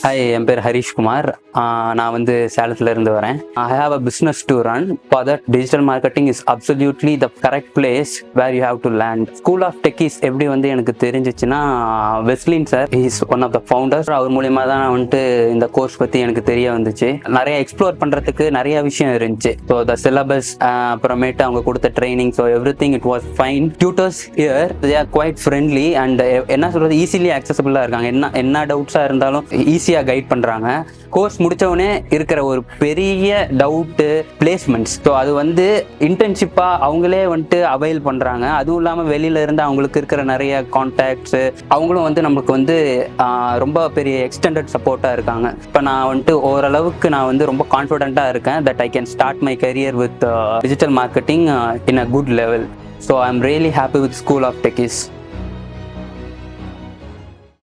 Hi, என் பேர் ஹரிஷ்குமார். நான் வந்து சேலத்துல இருந்து வரேன். I have a business to run. For that digital marketing is absolutely the correct place where you have to land. School of Techies எப்படி வந்து எனக்கு தெரிஞ்சிச்சுன்னா, வெஸ்லின் sir is one of the founders. அவர் மூலியமா தான் வந்துட்டு இந்த கோர்ஸ் பற்றி எனக்கு தெரிய வந்துச்சு. நிறைய எக்ஸ்ப்ளோர் பண்ணுறதுக்கு நிறைய விஷயம் இருந்துச்சு. ஸோ த சிலபஸ், அப்புறமேட்டு அவங்க கொடுத்த training, so everything it was fine. Tutors here they are quite friendly and என்ன சொல்கிறது, ஈஸிலி அக்சசபிளாக இருக்காங்க. என்ன டவுட்ஸாக இருந்தாலும் ஈஸியாக கைட் பண்ணுறாங்க. கோர்ஸ் முடித்தவொடனே இருக்கிற ஒரு பெரிய டவுட்டு பிளேஸ்மெண்ட்ஸ். ஸோ அது வந்து இன்டர்ன்ஷிப்பாக அவங்களே வந்துட்டு அவைல் பண்ணுறாங்க. அதுவும் இல்லாமல் வெளியில இருந்து அவங்களுக்கு இருக்கிற நிறைய கான்டாக்ட்ஸு, அவங்களும் வந்து நம்மளுக்கு வந்து ரொம்ப பெரிய எக்ஸ்டெண்டட் சப்போர்ட்டாக இருக்காங்க. இப்போ நான் வந்துட்டு ஓரளவுக்கு நான் வந்து ரொம்ப கான்ஃபிடென்ட்டாக இருக்கேன் that I can start my career with digital marketing in a good level. So I am really happy with School of techies.